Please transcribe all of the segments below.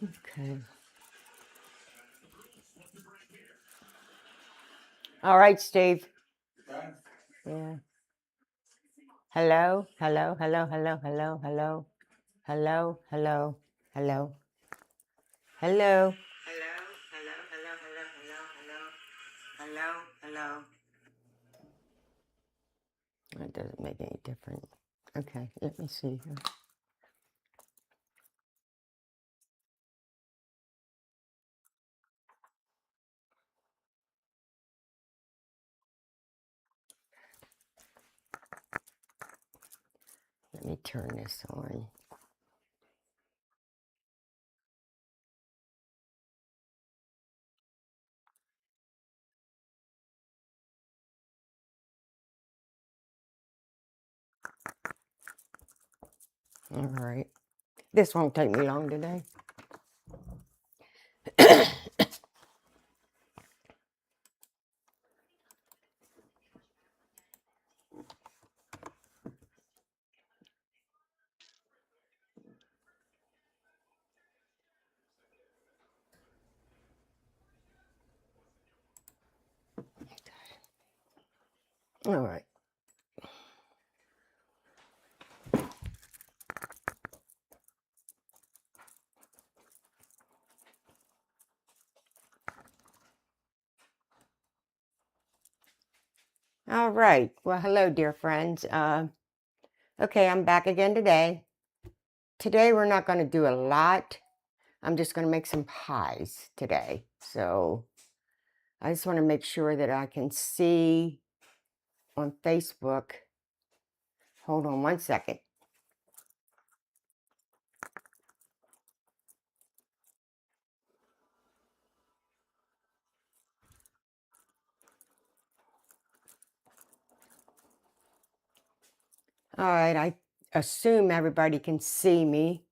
Okay. All right, Steve. Yeah. Hello, hello, hello, hello, hello, hello, hello, hello, hello, hello, hello, hello, hello, hello, hello, hello, hello. That doesn't make any difference. Okay, let me see here. Let me turn this on. All right. This won't take me long today. All right. All right. Well, hello, dear friends. Okay, I'm back again today. Today, we're not going to do a lot. I'm just going to make some pies today. So I just want to make sure that I can see on Facebook. Hold on one second. All right, I assume everybody can see me.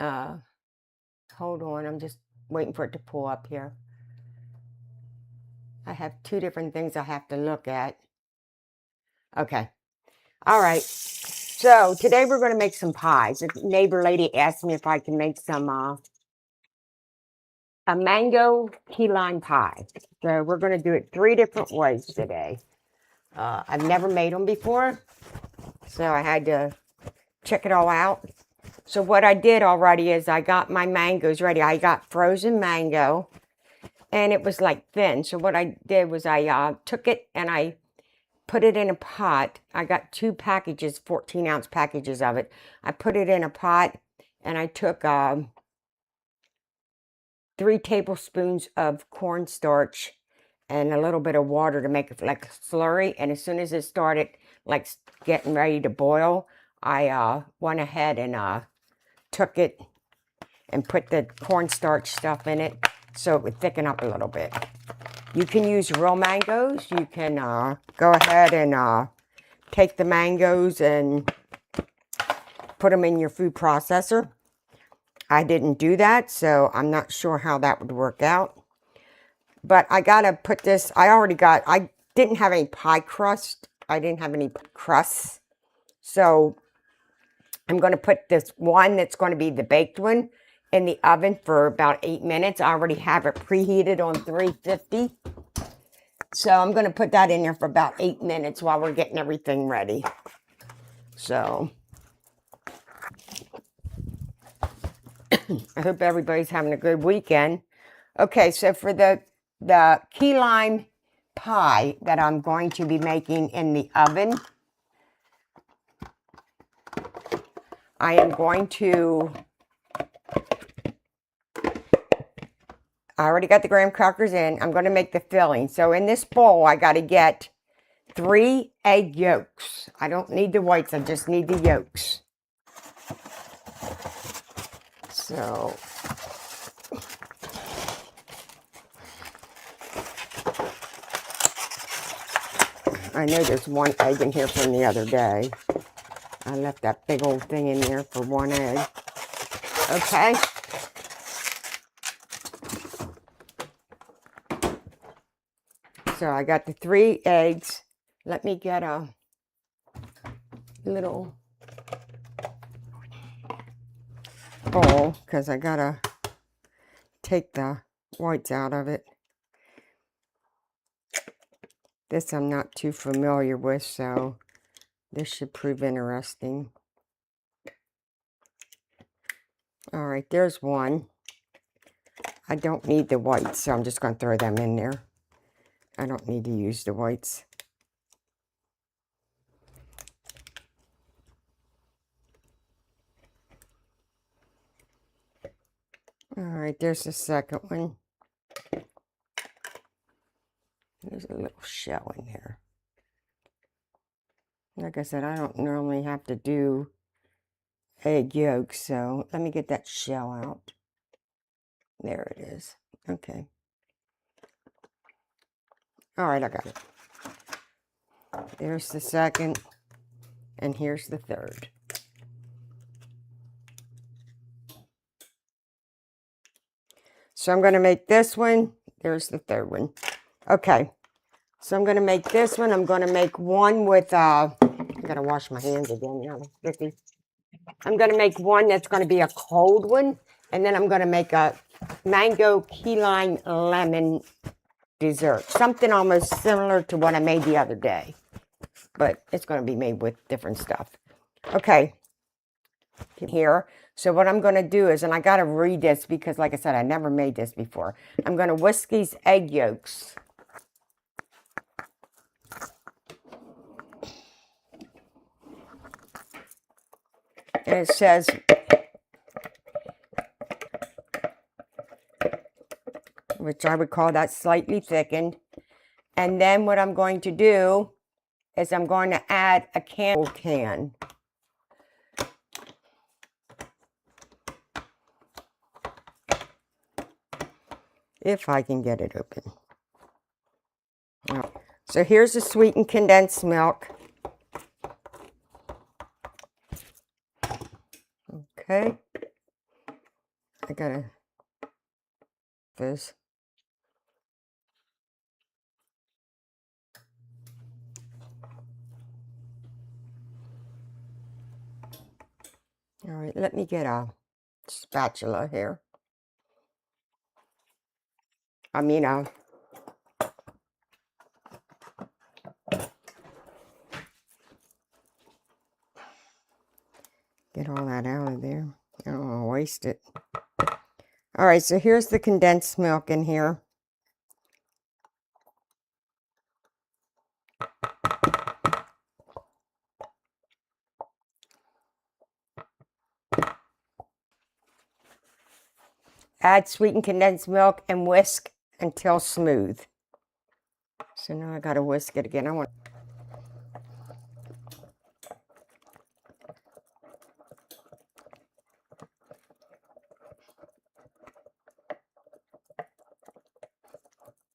Hold on, I'm just waiting for it to pull up here. I have two different things I have to look at. Okay. All right. So today we're going to make some pies. A neighbor lady asked me if I can make some a mango key lime pie. So we're going to do it 3 different ways today. I've never made them before, so I had to check it all out. So what I did already is I got my mangoes ready. I got frozen mango, and it was like thin. So what I did was I took it and I put it in a pot. I got 2 packages, 14-ounce packages of it. I put it in a pot, and I took 3 tablespoons of cornstarch and a little bit of water to make it like a slurry. And as soon as it started like getting ready to boil, I went ahead and took it and put the cornstarch stuff in it so it would thicken up a little bit. You can use real mangoes. You can go ahead and take the mangoes and put them in your food processor. I didn't do that, so I'm not sure how that would work out. But I gotta put this, I didn't have any pie crust. I didn't have any crusts. So I'm going to put this one that's going to be the baked one in the oven for about 8 minutes. I already have it preheated on 350. So I'm going to put that in there for about 8 minutes while we're getting everything ready. So I hope everybody's having a good weekend. Okay, so for the key lime pie that I'm going to be making in the oven, I am going to, I already got the graham crackers in. I'm going to make the filling. So in this bowl, I got to get 3 egg yolks. I don't need the whites, I just need the yolks. So I know there's 1 egg in here from the other day. I left that big old thing in there for 1 egg. Okay. So I got the 3 eggs. Let me get a little, bowl because I gotta take the whites out of it. This I'm not too familiar with, so this should prove interesting. All right, there's one. I don't need the whites, so I'm just going to throw them in there. I don't need to use the whites. All right, there's the second one. There's a little shell in there. Like I said, I don't normally have to do egg yolks, so let me get that shell out. There it is. Okay. All right, I got it. There's the second, and here's the third. So I'm going to make this one. There's the third one. Okay. So I'm going to make this one. I'm going to make one with, I got to wash my hands again now. I'm going to make one that's going to be a cold one. And then I'm going to make a mango key lime lemon dessert. Something almost similar to what I made the other day. But it's going to be made with different stuff. Okay. Here. So what I'm going to do is, and I got to read this because like I said, I never made this before. I'm going to whisk these egg yolks. And it says, which I would call that slightly thickened. And then what I'm going to do is I'm going to add a can. If I can get it open. So here's the sweetened condensed milk. Okay. I gotta this. All right, let me get a spatula here. I mean, get all that out of there. I don't want to waste it. All right, so here's the condensed milk in here. Add sweetened condensed milk and whisk until smooth. So now I gotta whisk it again. I want.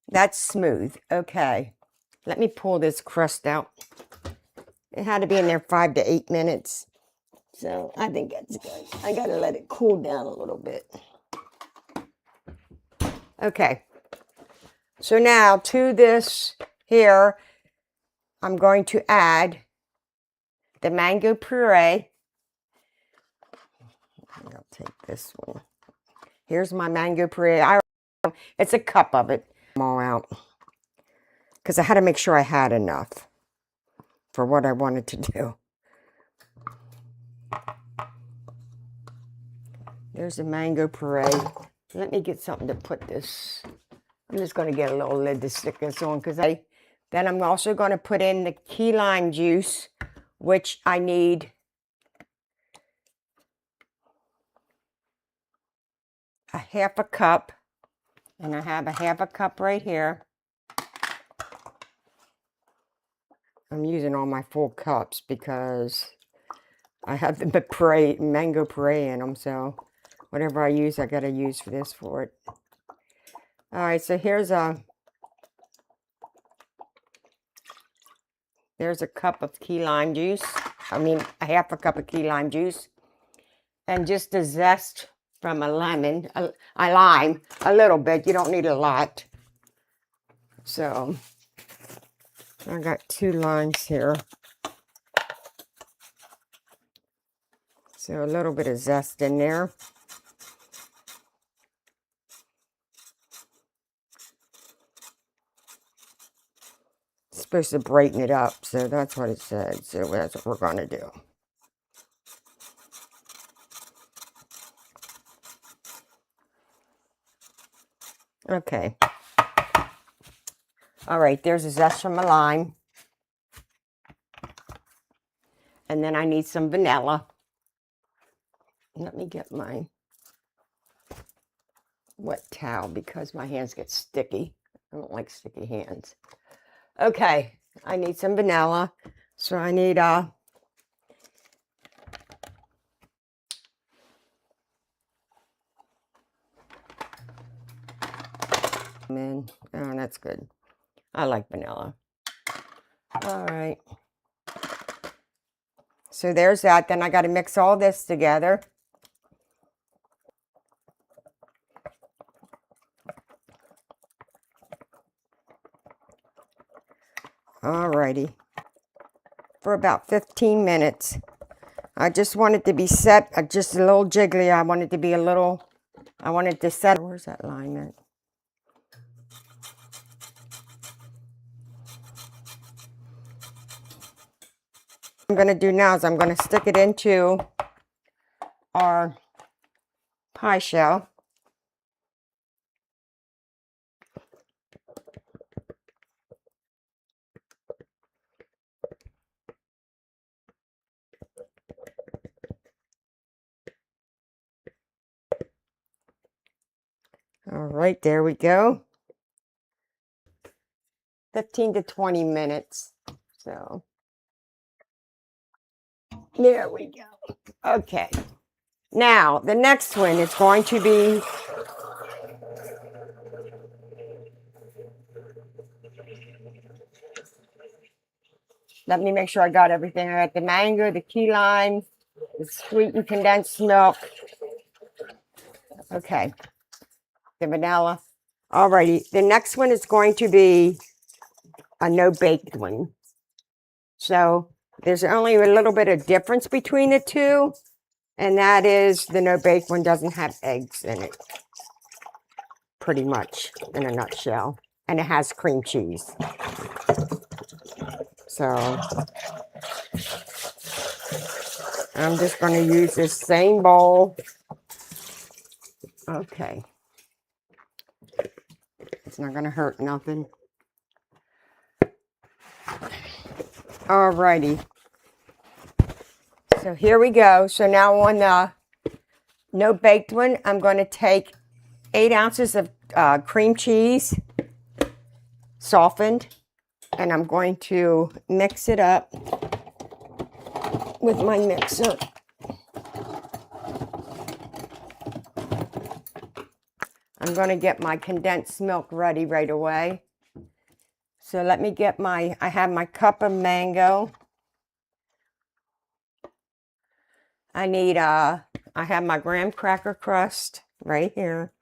That's smooth. Okay. Let me pull this crust out. It had to be in there 5 to 8 minutes. So I think that's good. I gotta let it cool down a little bit. Okay. So now to this here, I'm going to add the mango puree. I'll take this one. Here's my mango puree. It's a cup of it. I'm all out. Because I had to make sure I had enough for what I wanted to do. There's the mango puree. Let me get something to put this. I'm just going to get a little lid to stick this on because then I'm also going to put in the key lime juice, which I need a half a cup. And I have a half a cup right here. I'm using all my full cups because I have the puree, mango puree in them. So whatever I use, I got to use for this for it. All right, so there's a cup of key lime juice. I mean, a half a cup of key lime juice. And just the zest from a lemon, a lime, a little bit. You don't need a lot. So I got 2 limes here. So a little bit of zest in there. It's supposed to brighten it up, so that's what it said. So that's what we're going to do. Okay. All right, there's a zest from a lime. And then I need some vanilla. Let me get my wet towel because my hands get sticky. I don't like sticky hands. Okay, I need some vanilla. So I need oh, that's good. I like vanilla. All right. So there's that. Then I got to mix all this together. Alrighty. For about 15 minutes. I just want it to be set, just a little jiggly. I want it to be a little, I want it to set. Where's that line at? What I'm going to do now is I'm going to stick it into our pie shell. All right, there we go. 15 to 20 minutes. So, there we go. Okay. Now, the next one is going to be let me make sure I got everything. I got the mango, the key lime, the sweetened condensed milk. Okay. The vanilla. Alrighty. The next one is going to be a no-baked one. So there's only a little bit of difference between the two. And that is the no-bake one doesn't have eggs in it. Pretty much in a nutshell. And it has cream cheese. So I'm just going to use this same bowl. Okay. It's not going to hurt nothing. Alrighty. So here we go. So now on the no baked one, I'm going to take 8 ounces of cream cheese, softened, and I'm going to mix it up with my mixer. I'm going to get my condensed milk ready right away. So let me get I have my cup of mango. I have my graham cracker crust right here.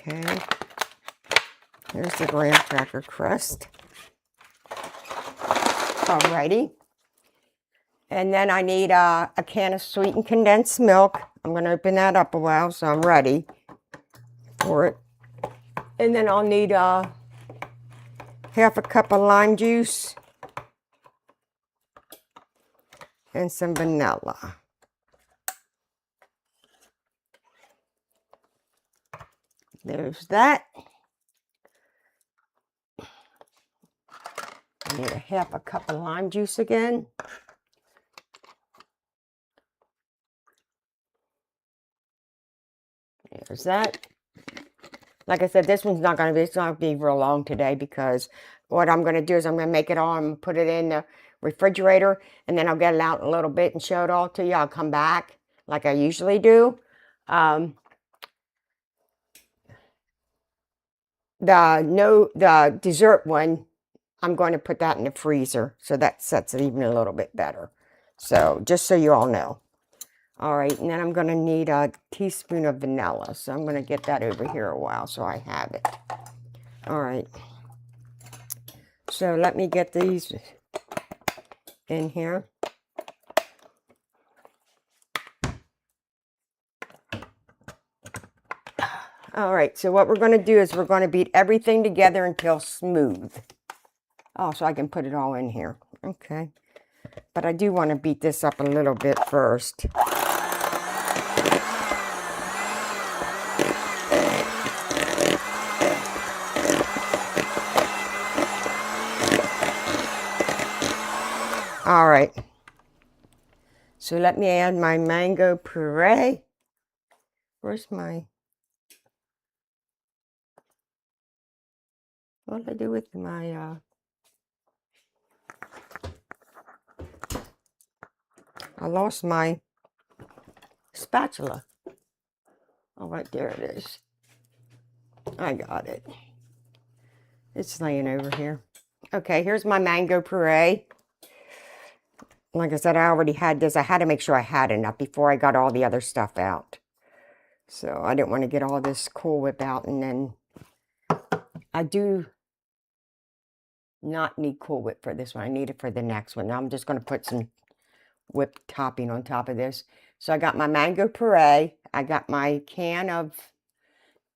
Okay. Here's the graham cracker crust. Alrighty. And then I need a can of sweetened condensed milk. I'm going to open that up a while, so I'm ready for it. And then I'll need half a cup of lime juice and some vanilla. There's that. I need a half a cup of lime juice again. There's that. Like I said, this one's not going to be, it's not going to be real long today because what I'm going to do is I'm going to make it all and put it in the refrigerator and then I'll get it out a little bit and show it all to you. I'll come back like I usually do. The dessert one, I'm going to put that in the freezer so that sets it even a little bit better. So just so you all know. All right, and then I'm going to need a teaspoon of vanilla. So I'm going to get that over here a while so I have it. All right. So let me get these in here. All right, so what we're going to do is we're going to beat everything together until smooth. Oh, so I can put it all in here. Okay. But I do want to beat this up a little bit first. All right. So let me add my mango puree. Where's my... What did I do with my... I lost my spatula. Oh, right there it is. I got it. It's laying over here. Okay, here's my mango puree. Like I said, I already had this. I had to make sure I had enough before I got all the other stuff out. So I didn't want to get all this Cool Whip out, and then I do not need Cool Whip for this one. I need it for the next one. Now I'm just going to put some whipped topping on top of this. So I got my mango puree. I got my can of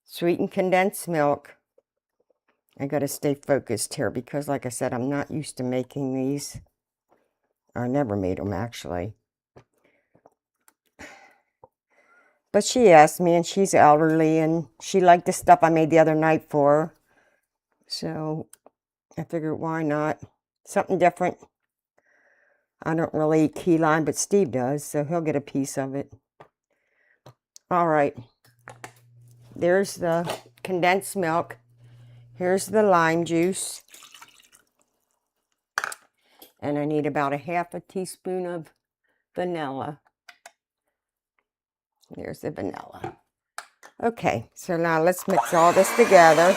sweetened condensed milk. I got to stay focused here because, like I said, I'm not used to making these. I never made them, actually. But she asked me, and she's elderly, and she liked the stuff I made the other night for her. So I figured, why not? Something different. I don't really eat key lime, but Steve does, so he'll get a piece of it. All right. There's the condensed milk. Here's the lime juice. And I need about a half a teaspoon of vanilla. There's the vanilla. Okay, so now let's mix all this together.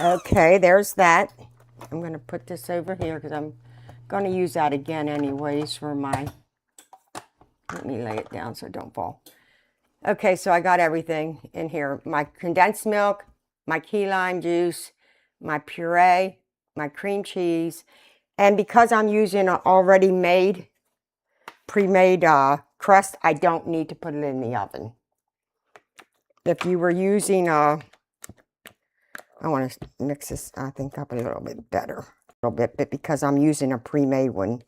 Okay, there's that. I'm going to put this over here because I'm going to use that again anyways for my... Let me lay it down so it don't fall. Okay, so I got everything in here. My condensed milk, my key lime juice, my puree, my cream cheese. And because I'm using an already made, pre-made crust, I don't need to put it in the oven. If you were using I want to mix this, I think, up a little bit better. A little bit, but because I'm using a pre-made one,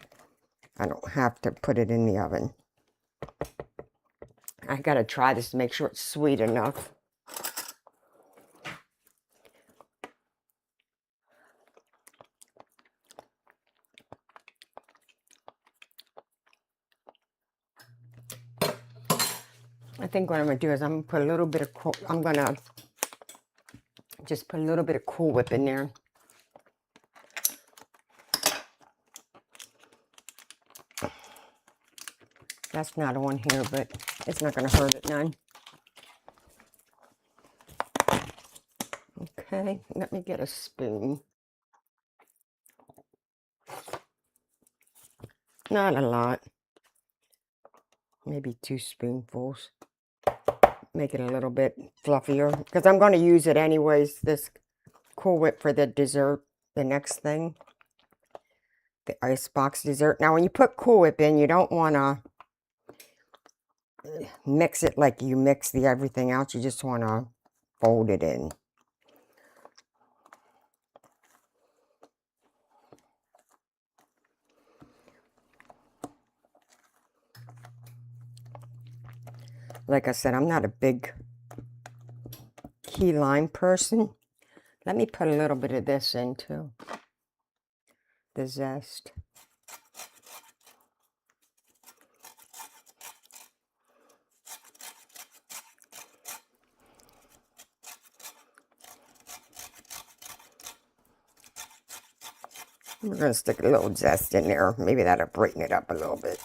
I don't have to put it in the oven. I got to try this to make sure it's sweet enough. I think what I'm going to do is I'm going to put a little bit of, I'm going to just put a little bit of Cool Whip in there. That's not on here, but it's not going to hurt it none. Okay, let me get a spoon. Not a lot. Maybe 2 spoonfuls. Make it a little bit fluffier. Because I'm going to use it anyways, this Cool Whip for the dessert, the next thing. The icebox dessert. Now, when you put Cool Whip in, you don't want to mix it like you mix the everything else. You just want to fold it in. Like I said, I'm not a big key lime person. Let me put a little bit of this in too. The zest. We're going to stick a little zest in there. Maybe that'll brighten it up a little bit.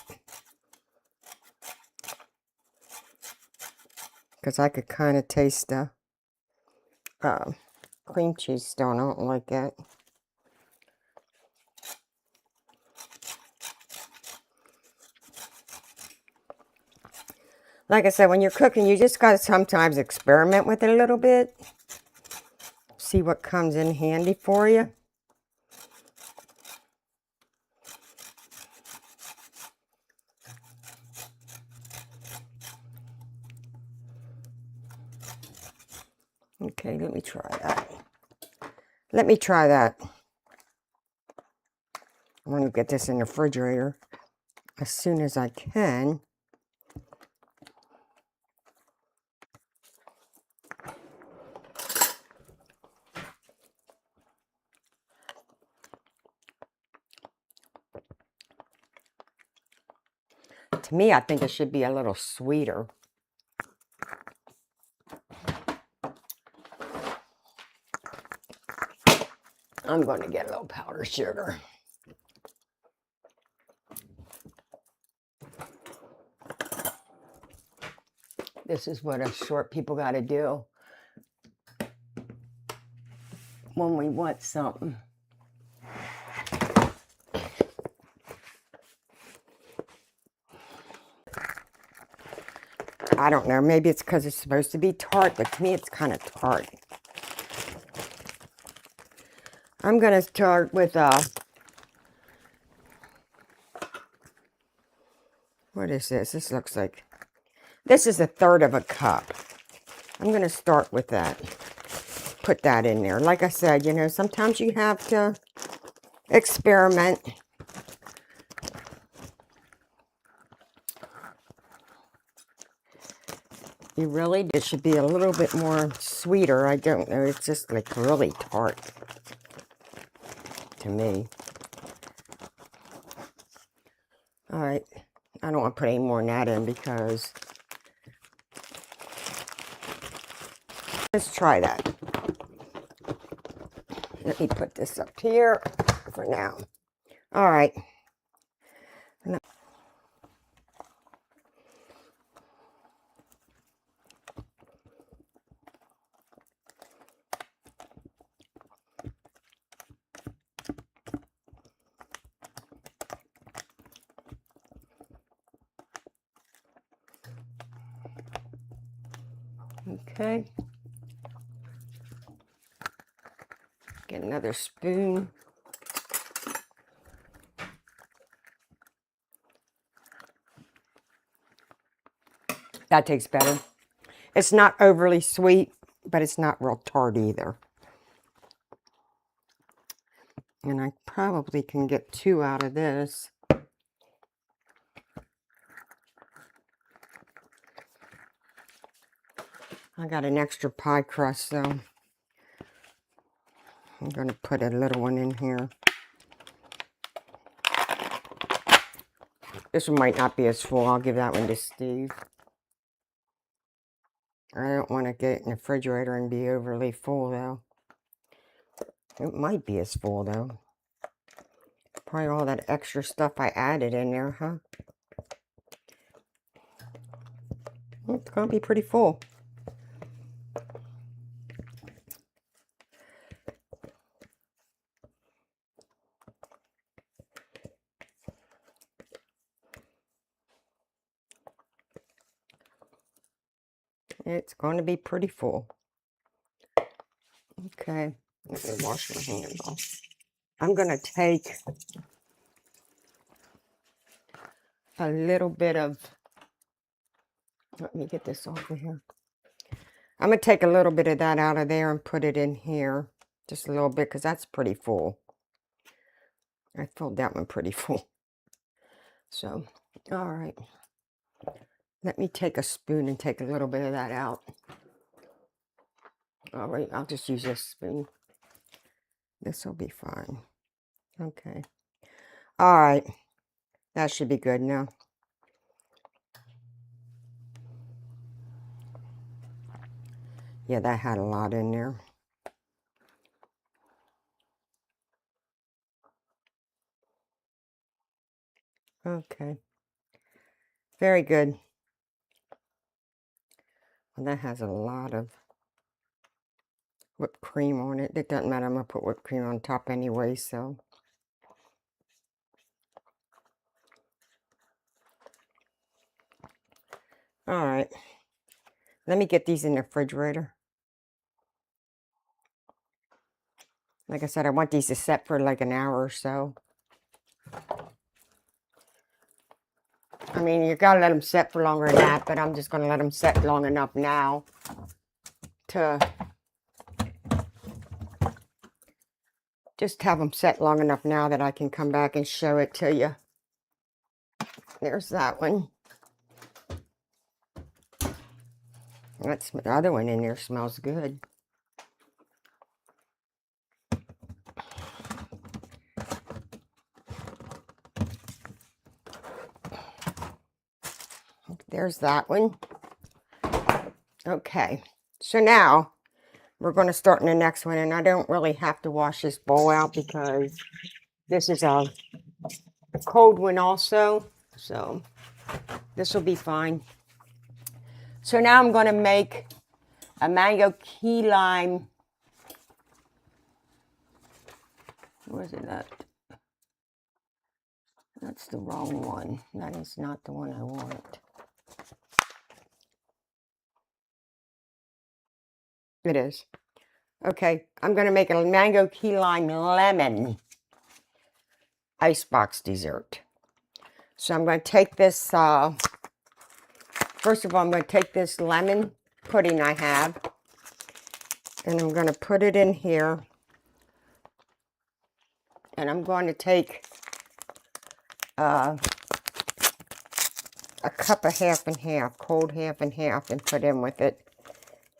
Because I could kind of taste the cream cheese still. I don't like it. Like I said, when you're cooking, you just got to sometimes experiment with it a little bit. See what comes in handy for you. Okay, let me try that. Let me try that. I want to get this in the refrigerator as soon as I can. To me, I think it should be a little sweeter. I'm going to get a little powdered sugar. This is what us short people got to do when we want something. I don't know. Maybe it's because it's supposed to be tart, but to me it's kind of tart. I'm going to start with, what is this? This looks like, this is 1/3 of a cup. I'm going to start with that. Put that in there. Like I said, you know, sometimes you have to experiment. You really, it should be a little bit more sweeter. I don't know. It's just like really tart to me. All right. I don't want to put any more than that in because let's try that. Let me put this up here for now. All right. Okay. Get another spoon. That tastes better. It's not overly sweet, but it's not real tart either. And I probably can get 2 out of this. I got an extra pie crust, so I'm going to put a little one in here. This one might not be as full. I'll give that one to Steve. I don't want to get it in the refrigerator and be overly full, though. It might be as full, though. Probably all that extra stuff I added in there, huh? It's going to be pretty full. It's going to be pretty full. Okay, let me wash my hands off. I'm going to take a little bit of, let me get this off of here. I'm going to take a little bit of that out of there and put it in here. Just a little bit, because that's pretty full. I filled that one pretty full. So, all right. Let me take a spoon and take a little bit of that out. All right, I'll just use this spoon. This will be fine. Okay. All right. That should be good now. Yeah, that had a lot in there. Okay. Very good. Well, that has a lot of whipped cream on it. It doesn't matter. I'm going to put whipped cream on top anyway, so. All right. Let me get these in the refrigerator. Like I said, I want these to set for like an hour or so. I mean, you gotta let them set for longer than that, but I'm just gonna let them set long enough now to just have them set long enough now that I can come back and show it to you. There's that one. That's the other one in there. Smells good. There's that one. Okay, so now we're going to start in the next one, and I don't really have to wash this bowl out because this is a cold one also, so this will be fine. So now I'm going to make a mango key lime. Where's it at? That's the wrong one. That is not the one I want. It is. Okay, I'm going to make a mango key lime lemon icebox dessert. So I'm going to take this, first of all, I'm going to take this lemon pudding I have, and I'm going to put it in here. And I'm going to take a cup of half and half, cold half and half, and put in with it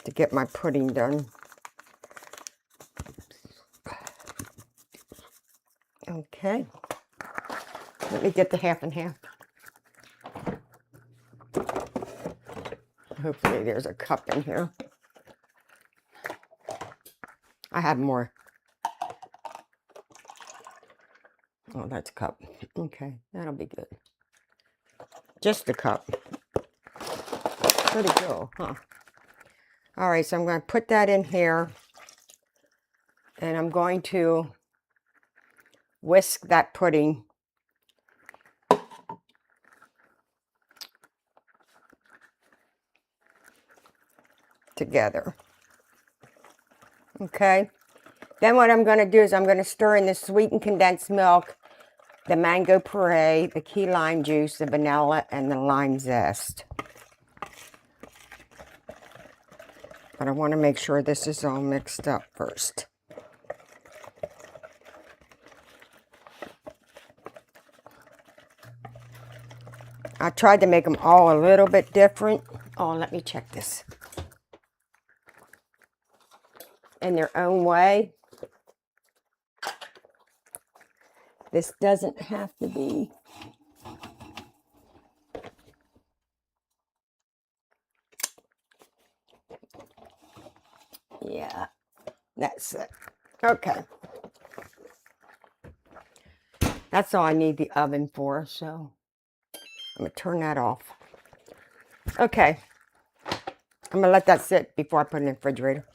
to get my pudding done. Okay, let me get the half and half. Hopefully there's a cup in here. I have more. Oh, that's a cup. Okay, that'll be good. Just a cup. Where'd it go, huh? All right, so I'm going to put that in here. And I'm going to whisk that pudding together. Okay. Then what I'm going to do is I'm going to stir in the sweetened condensed milk, the mango puree, the key lime juice, the vanilla, and the lime zest. But I want to make sure this is all mixed up first. I tried to make them all a little bit different. Oh, let me check this. In their own way. This doesn't have to be. Yeah, that's it. Okay. That's all I need the oven for, so I'm going to turn that off. Okay. I'm going to let that sit before I put it in the refrigerator.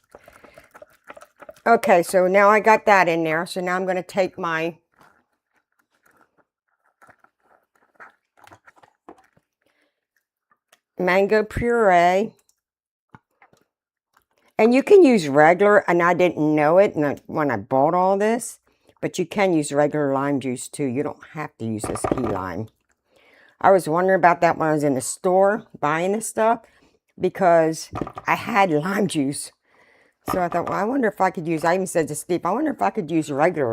Okay, so now I got that in there. So now I'm going to take my mango puree. And you can use regular, and I didn't know it when I bought all this, but you can use regular lime juice too. You don't have to use this key lime. I was wondering about that when I was in the store buying this stuff because I had lime juice. So I thought, well, I wonder if I could use, I even said to Steve, I wonder if I could use regular